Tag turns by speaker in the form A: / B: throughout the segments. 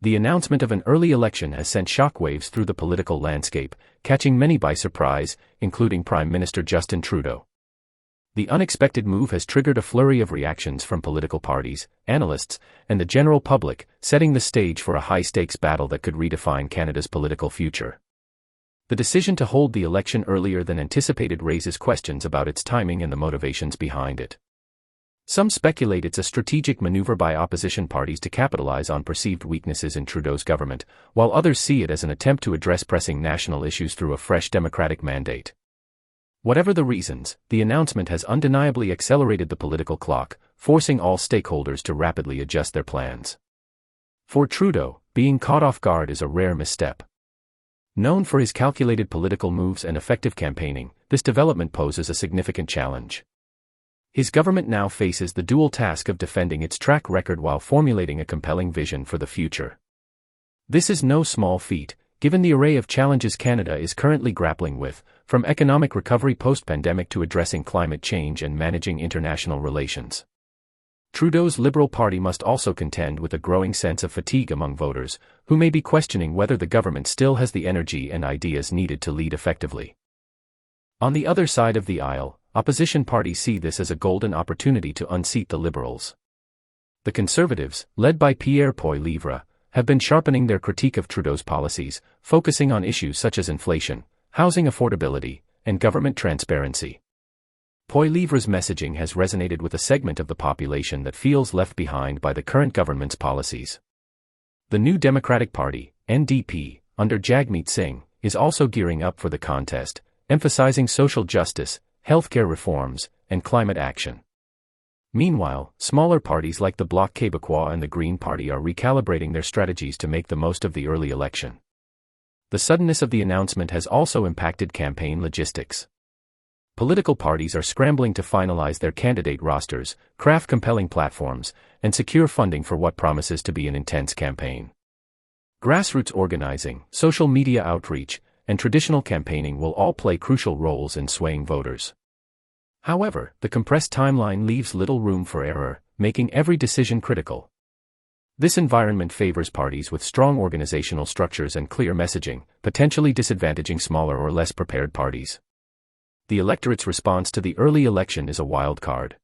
A: The announcement of an early election has sent shockwaves through the political landscape, catching many by surprise, including Prime Minister Justin Trudeau. The unexpected move has triggered a flurry of reactions from political parties, analysts, and the general public, setting the stage for a high-stakes battle that could redefine Canada's political future. The decision to hold the election earlier than anticipated raises questions about its timing and the motivations behind it. Some speculate it's a strategic maneuver by opposition parties to capitalize on perceived weaknesses in Trudeau's government, while others see it as an attempt to address pressing national issues through a fresh democratic mandate. Whatever the reasons, the announcement has undeniably accelerated the political clock, forcing all stakeholders to rapidly adjust their plans. For Trudeau, being caught off guard is a rare misstep. Known for his calculated political moves and effective campaigning, this development poses a significant challenge. His government now faces the dual task of defending its track record while formulating a compelling vision for the future. This is no small feat, given the array of challenges Canada is currently grappling with, from economic recovery post-pandemic to addressing climate change and managing international relations. Trudeau's Liberal Party must also contend with a growing sense of fatigue among voters, who may be questioning whether the government still has the energy and ideas needed to lead effectively. On the other side of the aisle, opposition parties see this as a golden opportunity to unseat the Liberals. The Conservatives, led by Pierre Poilievre, have been sharpening their critique of Trudeau's policies, focusing on issues such as inflation, housing affordability, and government transparency. Poilievre's messaging has resonated with a segment of the population that feels left behind by the current government's policies. The New Democratic Party, NDP, under Jagmeet Singh, is also gearing up for the contest, emphasizing social justice, healthcare reforms, and climate action. Meanwhile, smaller parties like the Bloc Québécois and the Green Party are recalibrating their strategies to make the most of the early election. The suddenness of the announcement has also impacted campaign logistics. Political parties are scrambling to finalize their candidate rosters, craft compelling platforms, and secure funding for what promises to be an intense campaign. Grassroots organizing, social media outreach, and traditional campaigning will all play crucial roles in swaying voters. However, the compressed timeline leaves little room for error, making every decision critical. This environment favors parties with strong organizational structures and clear messaging, potentially disadvantaging smaller or less prepared parties. The electorate's response to the early election is a wild card.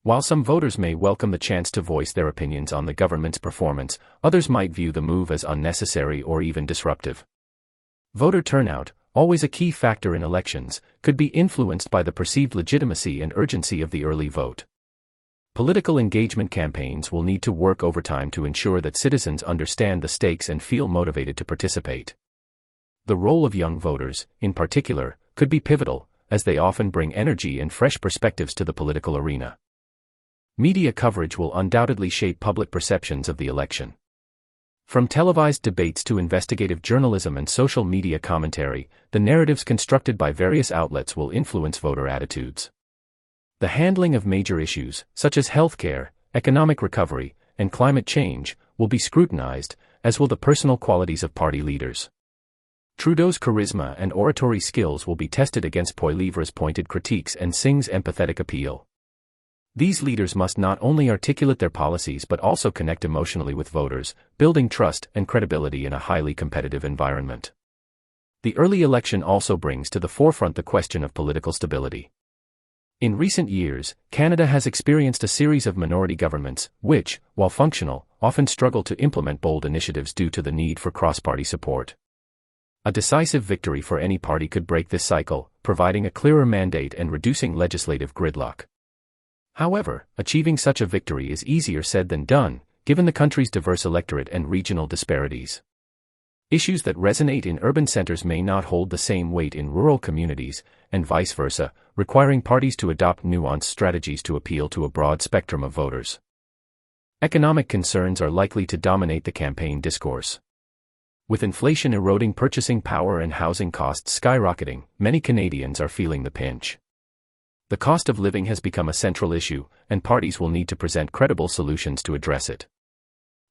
A: While some voters may welcome the chance to voice their opinions on the government's performance, others might view the move as unnecessary or even disruptive. Voter turnout, always a key factor in elections, could be influenced by the perceived legitimacy and urgency of the early vote. Political engagement campaigns will need to work overtime to ensure that citizens understand the stakes and feel motivated to participate. The role of young voters, in particular, could be pivotal, as they often bring energy and fresh perspectives to the political arena. Media coverage will undoubtedly shape public perceptions of the election. From televised debates to investigative journalism and social media commentary, the narratives constructed by various outlets will influence voter attitudes. The handling of major issues, such as healthcare, economic recovery, and climate change, will be scrutinized, as will the personal qualities of party leaders. Trudeau's charisma and oratory skills will be tested against Poilievre's pointed critiques and Singh's empathetic appeal. These leaders must not only articulate their policies but also connect emotionally with voters, building trust and credibility in a highly competitive environment. The early election also brings to the forefront the question of political stability. In recent years, Canada has experienced a series of minority governments, which, while functional, often struggle to implement bold initiatives due to the need for cross-party support. A decisive victory for any party could break this cycle, providing a clearer mandate and reducing legislative gridlock. However, achieving such a victory is easier said than done, given the country's diverse electorate and regional disparities. Issues that resonate in urban centers may not hold the same weight in rural communities, and vice versa, requiring parties to adopt nuanced strategies to appeal to a broad spectrum of voters. Economic concerns are likely to dominate the campaign discourse. With inflation eroding purchasing power and housing costs skyrocketing, many Canadians are feeling the pinch. The cost of living has become a central issue, and parties will need to present credible solutions to address it.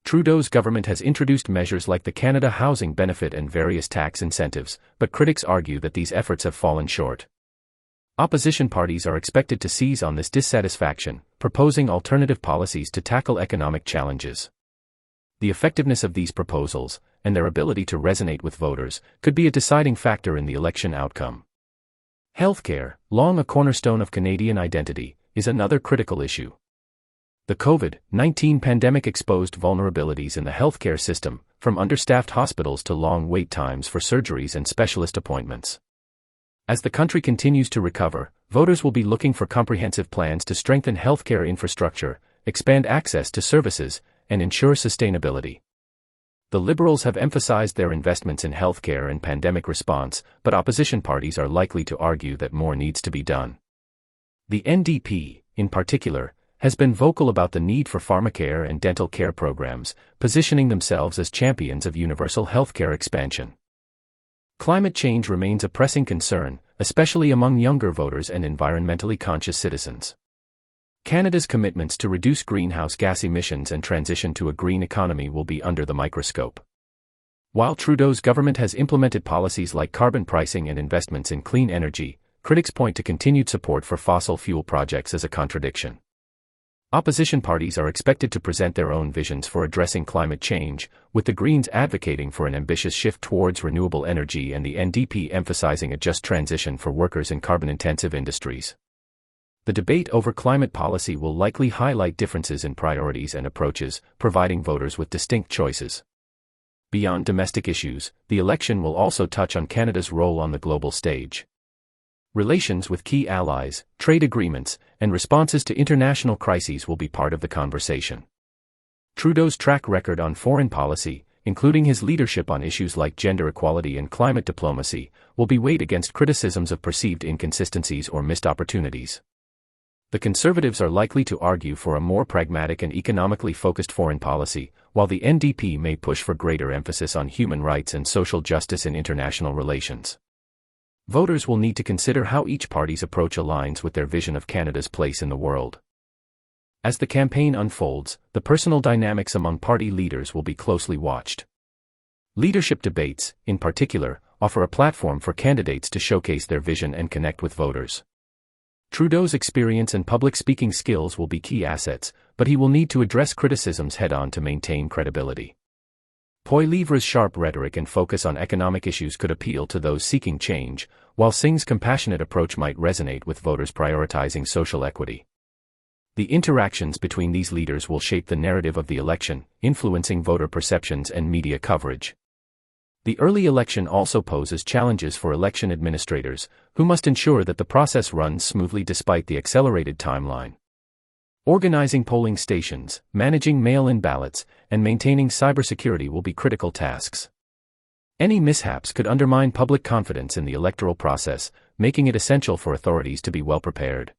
A: Trudeau's government has introduced measures like the Canada Housing Benefit and various tax incentives, but critics argue that these efforts have fallen short. Opposition parties are expected to seize on this dissatisfaction, proposing alternative policies to tackle economic challenges. The effectiveness of these proposals, and their ability to resonate with voters, could be a deciding factor in the election outcome. Healthcare, long a cornerstone of Canadian identity, is another critical issue. The COVID-19 pandemic exposed vulnerabilities in the healthcare system, from understaffed hospitals to long wait times for surgeries and specialist appointments. As the country continues to recover, voters will be looking for comprehensive plans to strengthen healthcare infrastructure, expand access to services, and ensure sustainability. The Liberals have emphasized their investments in healthcare and pandemic response, but opposition parties are likely to argue that more needs to be done. The NDP, in particular, has been vocal about the need for pharmacare and dental care programs, positioning themselves as champions of universal healthcare expansion. Climate change remains a pressing concern, especially among younger voters and environmentally conscious citizens. Canada's commitments to reduce greenhouse gas emissions and transition to a green economy will be under the microscope. While Trudeau's government has implemented policies like carbon pricing and investments in clean energy, critics point to continued support for fossil fuel projects as a contradiction. Opposition parties are expected to present their own visions for addressing climate change, with the Greens advocating for an ambitious shift towards renewable energy and the NDP emphasizing a just transition for workers in carbon-intensive industries. The debate over climate policy will likely highlight differences in priorities and approaches, providing voters with distinct choices. Beyond domestic issues, the election will also touch on Canada's role on the global stage. Relations with key allies, trade agreements, and responses to international crises will be part of the conversation. Trudeau's track record on foreign policy, including his leadership on issues like gender equality and climate diplomacy, will be weighed against criticisms of perceived inconsistencies or missed opportunities. The Conservatives are likely to argue for a more pragmatic and economically focused foreign policy, while the NDP may push for greater emphasis on human rights and social justice in international relations. Voters will need to consider how each party's approach aligns with their vision of Canada's place in the world. As the campaign unfolds, the personal dynamics among party leaders will be closely watched. Leadership debates, in particular, offer a platform for candidates to showcase their vision and connect with voters. Trudeau's experience and public speaking skills will be key assets, but he will need to address criticisms head-on to maintain credibility. Poilievre's sharp rhetoric and focus on economic issues could appeal to those seeking change, while Singh's compassionate approach might resonate with voters prioritizing social equity. The interactions between these leaders will shape the narrative of the election, influencing voter perceptions and media coverage. The early election also poses challenges for election administrators, who must ensure that the process runs smoothly despite the accelerated timeline. Organizing polling stations, managing mail-in ballots, and maintaining cybersecurity will be critical tasks. Any mishaps could undermine public confidence in the electoral process, making it essential for authorities to be well prepared.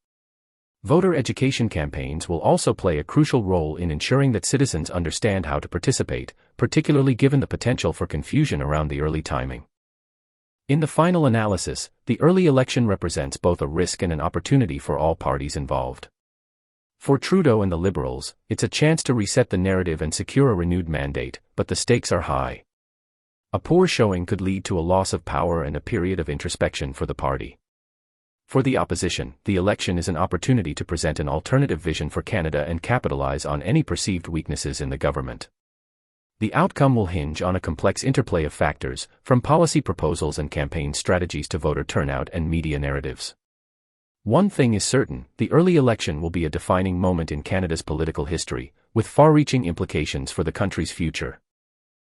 A: Voter education campaigns will also play a crucial role in ensuring that citizens understand how to participate, particularly given the potential for confusion around the early timing. In the final analysis, the early election represents both a risk and an opportunity for all parties involved. For Trudeau and the Liberals, it's a chance to reset the narrative and secure a renewed mandate, but the stakes are high. A poor showing could lead to a loss of power and a period of introspection for the party. For the opposition, the election is an opportunity to present an alternative vision for Canada and capitalize on any perceived weaknesses in the government. The outcome will hinge on a complex interplay of factors, from policy proposals and campaign strategies to voter turnout and media narratives. One thing is certain, the early election will be a defining moment in Canada's political history, with far-reaching implications for the country's future.